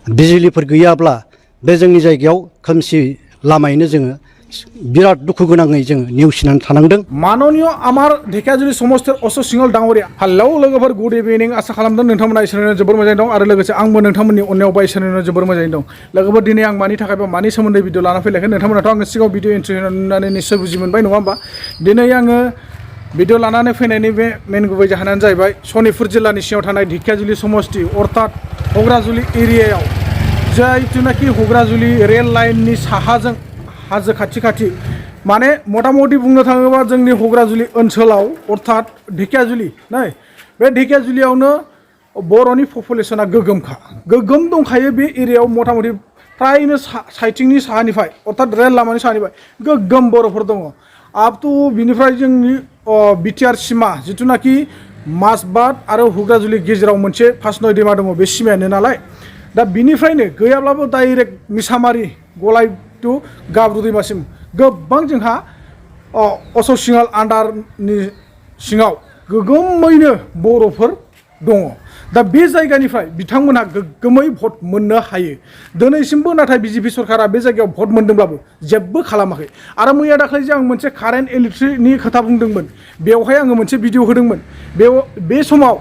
बिजुलिफोर गैयाब्ला बे जोंनि जायगायाव खोमसि लामायैनो जोङो बिराद दुखु गोनाङै जोङो नेवसिनानै थानांदों। माननीय आमार धेकियाजुलि समस्तिर अशोक सिंहल डांगरिया हेलौ लोगोफोर गुड इभिनिं आसा खालामदों नोंथांमोना इसोरनो जोबोर मोजाङै दं आरो लोगोसे आंबो नोंथांमोननि अननायाव बा इसोरनो जोबोर मोजाङै दं। लोगोफोर दिनै आं मानि थाखाय बा मानि सोमोन्दै भिडिअ लाना फैलायखो नोंथांमोनाथ' आङो सिगाङाव भिडिअ एन्ट्रि होनानै निश्चय बुजि मोनबाय नङा होमबा। दिनै आङो भिडिअ लानानै फैनायनि बे मेन गुबै जाहोनानो जाहैबाय सनितपुर जिल्लानि सिङाव थानाय धेकियाजुलि समस्ति अर्थात हग्राजुलि एरियायाव जायथुनाखि हग्राजुलि रेल लाइननि साहाजों हाजो खाथि खाथि माने मथा मथि बुंनो थाङोबा जोंनि हग्राजुलि ओनसोलाव अर्थात धेकियाजुलि नै बे धेकियाजुलियावनो बर'नि पपुलेसना गोगोम दंखायो। बे एरियायाव मथा मथि फ्रायनो साइथिंनि साहानिफ्राय अर्थात रेल लामानि साहानिफ्राय गोगोम बर'फोर दङ। आप टु बिनिफ्राय जोंनि बिटिआर सिमा जिथुनाखि माजबाद आरो हुग्राजुलि गेजेराव मोनसे फासनय दैमा दङ बे सिमायानो नालाय दा बिनिफ्रायनो गैयाब्लाबो डाइरेक्ट मिसामारि गलाय टु गाब्रु दैमासिम गोबां जोंहा अशोक सिंहाल आन्डारनि सिङाव गोगोमैनो बर'फोर दङ। दा बे जायगानिफ्राय बिथांमोनहा गोगोमै भट मोननो हायो। दिनैसिमबो नाथाय बिजेपि सरकारा बे जायगायाव भट मोनदोंब्लाबो जेबो खालामाखै। आरो मैया दाखालि जे आं मोनसे कारेन्ट इलेक्ट्रिकनि खोथा बुंदोंमोन बेवहाय आङो मोनसे भिडिअ होदोंमोन। बे समाव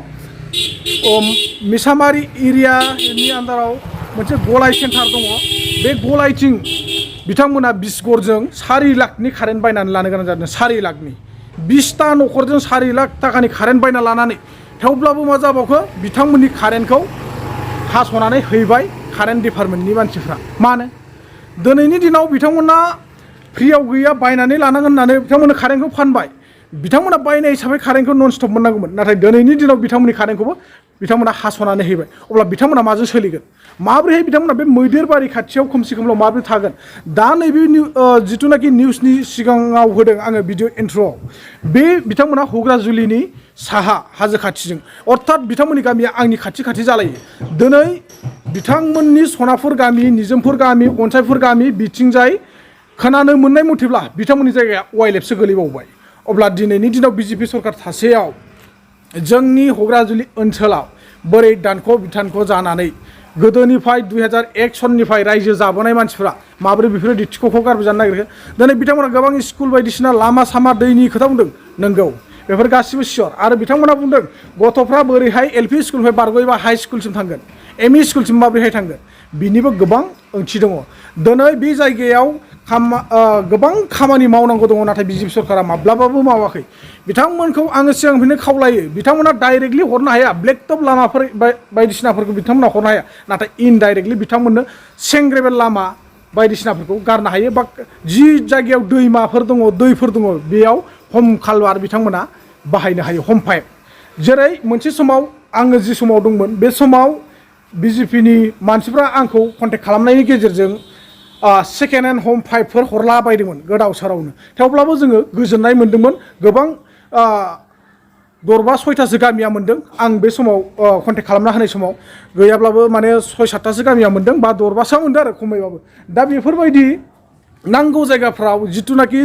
मिसामारि एरियानि आन्दाराव मोनसे गलाय सेन्टार दङ। बे गलायथिं बिथांमोना 20 गरजों 4 लाखनि कारेन्ट बायनानै लानो गोनां जादों। 4 लाखनि 20टा न'खरजों 4 लाख थाखानि कारेन्ट बायना लानानै थेवब्लाबो मा जाबावखो बिथांमोननि कारेन्टखौ हास'नानै हैबाय कारेन्ट डिपार्टमेन्टनि मानसिफ्रा। मानो दिनैनि दिनाव बिथांमोना फ्रियाव गैया बायनानै लानांगोन होननानै बिथांमोननो कारेन्टखौ फानबाय। बिथांमोना बायनाय हिसाबै कारेन्टखौ नन स्टप मोननांगौमोन नाथाय दिनैनि दिनाव बिथांमोननि कारेन्टखौबो बिथांमोना हास'नानै हैबाय। अब्ला बिथांमोना माजों सोलिगोन माबोरैहाय बिथांमोना बे मैदेर बारि खाथियाव खोमसि खोमलाव माबोरै थागोन। दा नैबे जिथुनाखि निउसनि सिगाङाव होदों आङो भिडिअ एन्ट्र'आव बे बिथांमोना हग्राजुलिनि साहा हाजो खाथिजों अर्थात बिथांमोननि गामिया आंनि खाथि खाथि जालायो। दिनै बिथांमोननि सनापुर गामि निजोमपुर गामि अन्सायपुर गामि बिथिंजाय खोनानो मोननाय मथेब्ला बिथांमोननि जायगाया वाइलेपसो गोलैबावबाय। अब्ला दिनैनि दिनाव बिजेपि सरकार थासेयाव जोंनि हग्राजुलि ओनसोलाव बोरै दानख' बिथानख' जानानै गोदोनिफ्राय 2001 सननिफ्राय रायजो जाबोनाय मानसिफ्रा माबोरै बेफोरो दिथिख'खौ गारबोजानो नागिरखो। दिनै बिथांमोना गोबां स्कुल बायदिसिना लामा सामा दैनि खोथा बुंदों नंगौ बेफोर गासिबो सियर। आरो बिथांमोना बुंदों गथ'फ्रा बोरैहाय एलपि स्कुलनिफ्राय बारग'योबा हाइ स्कुलसिम थांगोन एमइ स्कुलसिम माबोरैहाय थांगोन बिनिबो गोबां ओंथि दङ। दिनै बे जायगायाव गोबां खामानि मावनांगौ दङ नाथाय बिजेपि सरकारा माब्लाबाबो मावाखै। बिथांमोनखौ आङो सिगांनिफ्रायनो खावलायो बिथांमोना डाइरेक्टलि हरनो हाया ब्लेकटप लामाफोर बायदिसिनाफोरखौ बिथांमोना हरनो हाया नाथाय इनडाइरेक्टलि बिथांमोननो सेंग्रेबेल लामा बायदिसिनाफोरखौ गारनो हायो बा जि जायगायाव दैमाफोर दङ दैफोर दङ बेयाव हम खालवार बिथांमोना बाहायनो हायो हम पाइप। जेरै मोनसे समाव आङो जि समाव दंमोन बे समाव बिजेपिनि मानसिफ्रा आंखौ कन्टेक्ट खालामनायनि गेजेरजों सेकेन्ड हेन्ड हम पाइपफोर हरला बायदोंमोन गोदाव सोरावनो। थेवब्लाबो जोङो गोजोननाय मोन्दोंमोन गोबां दरबा सयथासो गामिया मोन्दों। आं बे समाव कन्टेक्ट खालामना होनाय समाव गैयाब्लाबो माने 6-7टासो गामिया मोन्दों बा दरबासो मोन्दों आरो खमैबाबो। दा बेफोरबायदि नांगौ जायगाफ्राव जिथुनाखि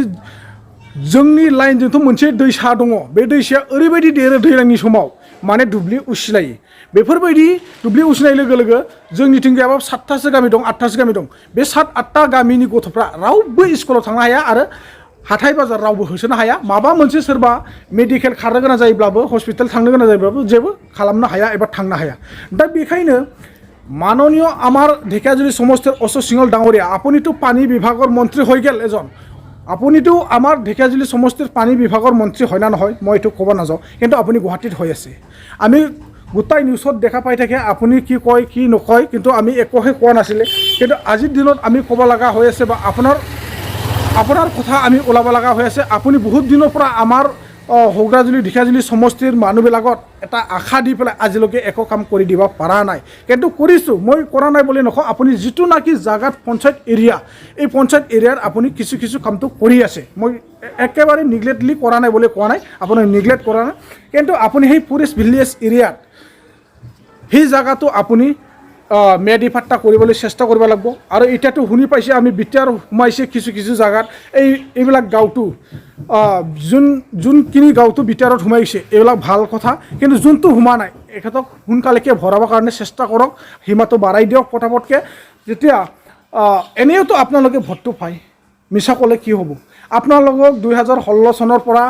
जोंनि लाइनजोंथ' मोनसे दैसा दङ बे दैसाया ओरैबायदि देरो दैज्लांनि समाव माने दुब्लि उसिलायो। बेफोरबायदि दुब्लि उसिनाय लोगो लोगो जोंनिथिं गैयाबाबो 7टासो गामि दं 8टासो गामि दं। बे 7-8टा गामिनि गथ'फ्रा रावबो स्कुलाव थांनो हाया आरो हाथाय बाजार रावबो होसोनो हाया। माबा मोनसे सोरबा मेडिकेल खारनो गोनां जायोब्लाबो हस्पिटाल थांनो गोनां जायोब्लाबो जेबो खालामनो हाया एबा थांनो हाया। दा बेखायनो माननीय आमार धेकियाजुली समस्तिर अशोक सिंहल डांगरिया आपनिতো পানী বিভাগৰ মন্ত্ৰী হৈ গেল এজন আপুনিতো আমাৰ ঢেকিয়াজুলি সমষ্টিৰ পানী বিভাগৰ মন্ত্ৰী হয় না নহয় মই এইটো ক'ব নাযাওঁ কিন্তু আপুনি গুৱাহাটীত হৈ আছে। আমি গোটাই নিউজত দেখা পাই থাকে আপুনি কি কয় কি নকয় কিন্তু আমি একোহে কোৱা নাছিলে কিন্তু আজিৰ দিনত আমি ক'ব লগা হৈ আছে বা আপোনাৰ কথা আমি ওলাব লগা হৈ আছে। আপুনি বহুত দিনৰ পৰা আমাৰ হগ্ৰাজুলি ঢেকিয়াজুলি সমষ্টিৰ মানুহবিলাকত এটা আশা দি পেলাই আজিলৈকে একো কাম কৰি দিব পৰা নাই কিন্তু কৰিছোঁ। মই কৰা নাই বুলি নকওঁ আপুনি যিটো নাকি জাগাত পঞ্চায়ত এৰিয়া এই পঞ্চায়ত এৰিয়াৰ আপুনি কিছু কামটো কৰি আছে। মই একেবাৰে নিগলেক্টলি কৰা নাই বুলি কোৱা নাই আপুনি নিগলেক্ট কৰা নাই কিন্তু আপুনি সেই ফৰেষ্ট ভিলেজ এৰিয়াত সেই জাগাটো আপুনি মেদি ফাট্টা কৰিবলৈ চেষ্টা কৰিব লাগিব আৰু এতিয়াতো শুনি পাইছে আমি বিটিআৰ সোমাইছে কিছু কিছু জাগাত এইবিলাক গাঁওটো যোনখিনি গাঁওটো বিটিআৰত সোমাইছে এইবিলাক ভাল কথা কিন্তু যোনটো সোমা নাই এখেতক সোনকালেকে ভৰাবৰ কাৰণে চেষ্টা কৰক সীমাটো বাঢ়াই দিয়ক পটাপটকৈ যেতিয়া এনেওতো আপোনালোকে ভোটটো পায় মিছা ক'লে কি হ'ব আপোনালোকক 2016 চনৰ পৰা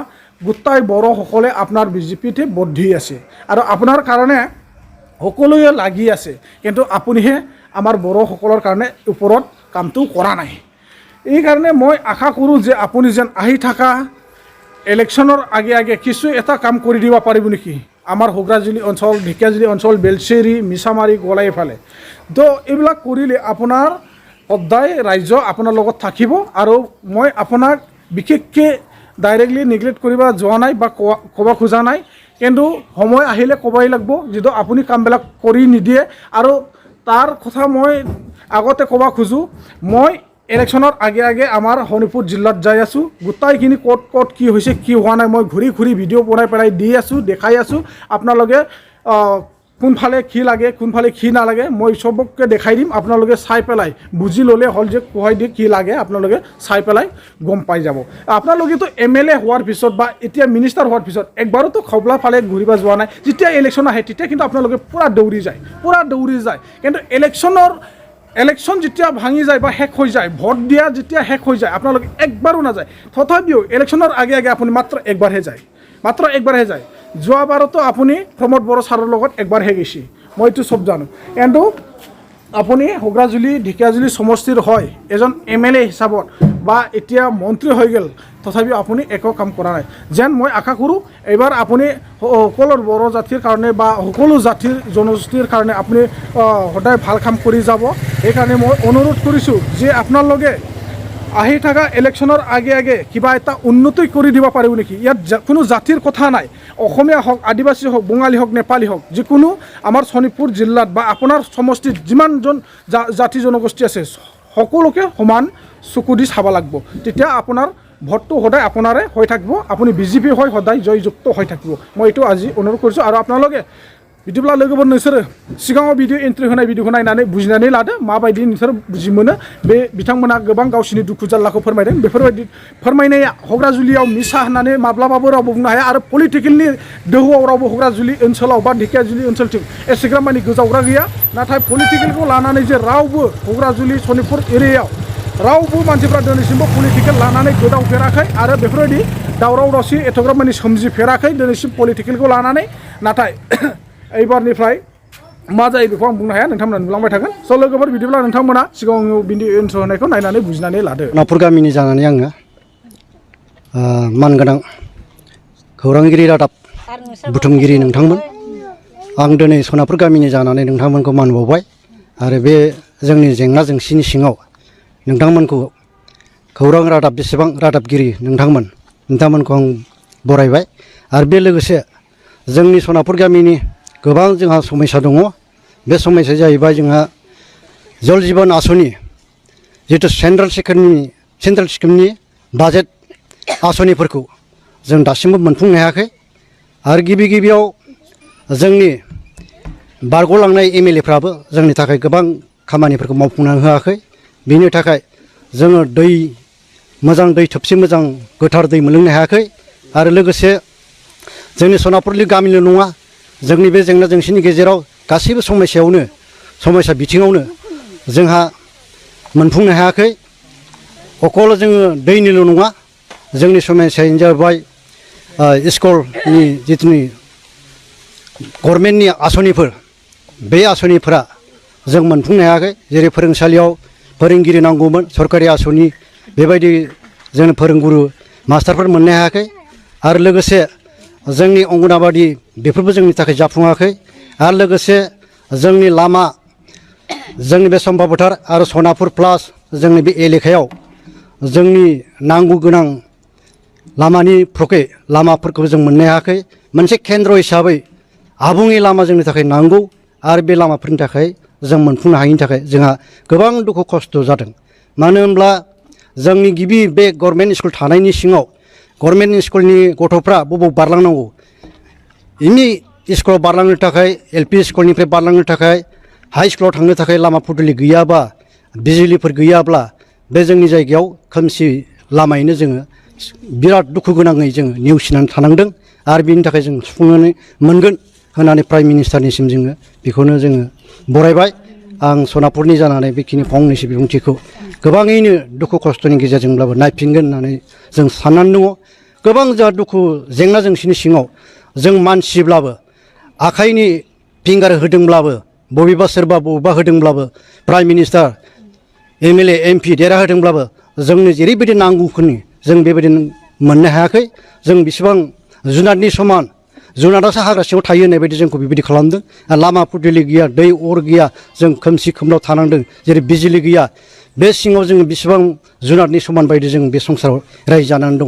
গোটাই বড়োসকলে আপোনাৰ বিজেপিতে ভোট দি আছে আৰু আপোনাৰ কাৰণে সকলোৱে লাগি আছে কিন্তু আপুনিহে আমাৰ বড়োসকলৰ কাৰণে ওপৰত কামটো কৰা নাই এইকাৰণে মই আশা কৰোঁ যে আপুনি যেন আহি থকা ইলেকশ্যনৰ আগে আগে কিছু এটা কাম কৰি দিব পাৰিব নেকি আমাৰ হোগৰাজুলি অঞ্চল ঢেকিয়াজুলি অঞ্চল বেলচেৰি মিছামাৰী গলাই ফালে তো এইবিলাক কৰিলে আপোনাৰ সদায় ৰাইজ আপোনাৰ লগত থাকিব আৰু মই আপোনাক বিশেষকৈ ডাইৰেক্টলি নেগলেক্ট কৰিব যোৱা নাই বা ক'ব খোজা নাই কিন্তু সময় আহিলে ক'বই লাগিব যিটো আপুনি কামবিলাক কৰি নিদিয়ে আৰু তাৰ কথা মই আগতে ক'ব খোজোঁ মই ইলেকশ্যনৰ আগে আগে আমাৰ শোণিতপুৰ জিলাত যাই আছোঁ গোটাইখিনি ক'ত কি হৈছে কি হোৱা নাই মই ঘূৰি ঘূৰি ভিডিঅ' বনাই পেলাই দি আছোঁ দেখাই আছোঁ আপোনালোকে কোনফালে কি লাগে কোনফালে কি নালাগে মই চবকে দেখাই দিম আপোনালোকে চাই পেলাই বুজি ল'লে হ'ল যে কোৱাই দিয়ে কি লাগে আপোনালোকে চাই পেলাই গম পাই যাব আপোনালোকেতো MLA হোৱাৰ পিছত বা এতিয়া মিনিষ্টাৰ হোৱাৰ পিছত একবাৰতো খবলা ফালে ঘূৰিব যোৱা নাই যেতিয়া ইলেকশ্যন আহে তেতিয়া কিন্তু আপোনালোকে পূৰা দৌৰি যায় কিন্তু ইলেকশ্যন যেতিয়া ভাঙি যায় বা শেষ হৈ যায় ভোট দিয়া যেতিয়া শেষ হৈ যায় আপোনালোকে একবাৰো নাযায় তথাপিও ইলেকশ্যনৰ আগে আগে আপুনি মাত্ৰ একবাৰহে যায় যোৱাবাৰতো আপুনি প্ৰমোদ বড়ো ছাৰৰ লগত একবাৰহে গৈছে মই এইটো চব জানো কিন্তু আপুনি হোগৰাজুলি ঢেকিয়াজুলি সমষ্টিৰ হয় এজন MLA হিচাপত বা এতিয়া মন্ত্ৰী হৈ গ'ল তথাপিও আপুনি একো কাম কৰা নাই যেন মই আশা কৰোঁ এইবাৰ আপুনি সকলো বড়ো জাতিৰ কাৰণে বা সকলো জাতিৰ জনগোষ্ঠীৰ কাৰণে আপুনি সদায় ভাল কাম কৰি যাব সেইকাৰণে মই অনুৰোধ কৰিছোঁ যে আপোনালোকে আহি থকা ইলেকশ্যনৰ আগে আগে কিবা এটা উন্নতি কৰি দিব পাৰিব নেকি ইয়াত কোনো জাতিৰ কথা নাই অসমীয়া হওক আদিবাসী হওক বঙালী হওক নেপালী হওক যিকোনো আমাৰ শোণিতপুৰ জিলাত বা আপোনাৰ সমষ্টিত যিমানজন জাতি জনগোষ্ঠী আছে সকলোকে সমান চকু দি চাব লাগিব তেতিয়া আপোনাৰ ভোটটো সদায় আপোনাৰে হৈ থাকিব আপুনি বিজেপি হৈ সদায় জয়যুক্ত হৈ থাকিব মই এইটো আজি অনুৰোধ কৰিছোঁ আৰু আপোনালোকে बिदिब्ला लोगोफोर नोंसोरो सिगाङाव भिडिअ एन्ट्रि होनाय भिडिअखौ नायनानै बुजिनानै लादो माबायदि नोंसोर बुजि मोनो बे बिथांमोना गोबां गावसिनि दुखु जारलाखौ फोरमायदों बेफोरबायदि फोरमायनाया हग्राजुलियाव मिसा होननानै माब्लाबाबो रावबो बुंनो हाया आरो पलिटिकेलनि दोहौआव रावबो हग्राजुलि ओनसोलाव बा ढेकियाजुलि ओनसोलथिं एसेग्राब मानि गोजावग्रा गैया नाथाय पलिटिकेलखौ लानानै जे रावबो हग्राजुलि सनितपुर एरियायाव रावबो मानसिफ्रा दिनैसिमबो पलिटिकेल लानानै गोदावफेराखै आरो बेफोरबायदि दावराव दावसि एथ'ग्राब मानि सोमजिफेराखै दिनैसिम पलिटिकेलखौ लानानै नाथाय এইবাरनिफ्राय मा जायो बेखौ आं बुंनो हाया नोंथांमोना नुलांबाय थागोन स' लोगोफोर बिदिब्ला नोंथांमोना सिगाङाव भिडिअ इन्ट्र होनायखौ नायनानै बुजिनानै लादो नागपुर गामिनि जानानै आङो मानगोनां खौरांगिरि रादाब बुथुमगिरि नोंथांमोन आं दिनै सनापुर गामिनि जानानै नोंथांमोनखौ मान बावबाय आरो बे जोंनि जेंना जेंसिनि सिङाव नोंथांमोनखौ खौरां रादाब बेसेबां रादाबगिरि नोंथांमोनखौ आं बरायबाय आरो बे लोगोसे जोंनि सनापुर गामिनि गोबां जोंहा समस्या दङ बे समस्याया जाहैबाय जोंहा जल जीवन आसनि जितु सेन्ट्रेल स्किमनि बाजेट आसनिफोरखौ जों दासिमबो मोनफुंनो हायाखै आरो गिबियाव जोंनि बारग'लांनाय MLAफ्राबो जोंनि थाखाय गोबां खामानिफोरखौ मावफुंनानै होआखै बिनि थाखाय जोङो मोजां दै थोबसे मोजां गोथार दै मोनलोंनो हायाखै आरो लोगोसे जोंनि सनापुरनि गामिल' नङा जोंनि बे जेंना जेंसिनि गेजेराव गासैबो समस्या बिथिङावनो जोंहा मोनफुंनो हायाखै अकल जोङो दैनिल' नङा जोंनि समस्यायानो जाबाय स्कुलनि जितुनि गभर्नमेन्टनि आसनिफोर बे आसनिफोरा जों मोनफुंनो हायाखै जेरै फोरोंसालियाव फोरोंगिरि नांगौमोन सरकारि आसनि बेबायदि जों फोरोंगुरु मास्टारफोर मोननो हायाखै आरो लोगोसे जोंनि अंगनाबादि बेफोरबो जोंनि थाखाय जाफुङाखै आरो लोगोसे जोंनि लामा जोंनि बे सम्भा फोथार आरो सनापुर प्लास जोंनि बे एलेकायाव जोंनि नांगौ गोनां लामाफोरखौ जों मोननो हायाखै मोनसे केन्द्र हिसाबै आबुङै लामा जोंनि थाखाय नांगौ आरो बे लामाफोरनि थाखाय जों मोनफुंनो हायैनि थाखाय जोंहा गोबां दुखु खस्थ' जादों मानो होनब्ला जोंनि गिबि बे गभर्नमेन्ट स्कुल थानायनि सिङाव गभर्नमेन्ट स्कुलनि गथ'फ्रा बबाव बारलांनांगौ एमइ स्कुलाव बारलांनो थाखाय LP स्कुलनिफ्राय बारलांनो थाखाय हाइ स्कुलाव थांनो थाखाय लामा फुदुलि गैयाबा बिजुलिफोर गैयाब्ला बे जोंनि जायगायाव खोमसि लामायैनो जोङो बिराद दुखु गोनाङै जोङो नेवसिनानै थानांदों आरो बिनि थाखाय जों सुफुंनानै मोनगोन होननानै प्राइम मिनिस्टारनिसिम जोङो बेखौनो जोङो बरायबाय। आं सनापुरनि जानानै बेखिनि फंनैसो बिबुंथिखौ गोबाङैनो दुखु खस्थ'नि गेजेरजोंब्लाबो नायफिनगोन होननानै जों साननानै दङ। गोबां जोंहा दुखु जेंना जेंसिनि सिङाव जों मानसिब्लाबो आखाइनि फिंगार होदोंब्लाबो बबेबा सोरबा बबेबा होदोंब्लाबो प्राइम मिनिस्टार MLA MP देरहा होदोंब्लाबो जोंनो जेरैबायदि नांगौखिनि जों बेबायदि मोननो हायाखै। जों बेसेबां जुनारनि समान जुनारासो हाग्रा सिङाव थायो होननाय बायदि जोंखौ बेबायदि खालामदों। लामा फुदुलि गैया, दै अर गैया, जों खोमसि खोमलाव थानांदों। जेरै बिजुलि गैया, बे सिङाव जोङो बेसेबां जुनारनि समान बायदि जों बे संसाराव रायजो जानानै दङ।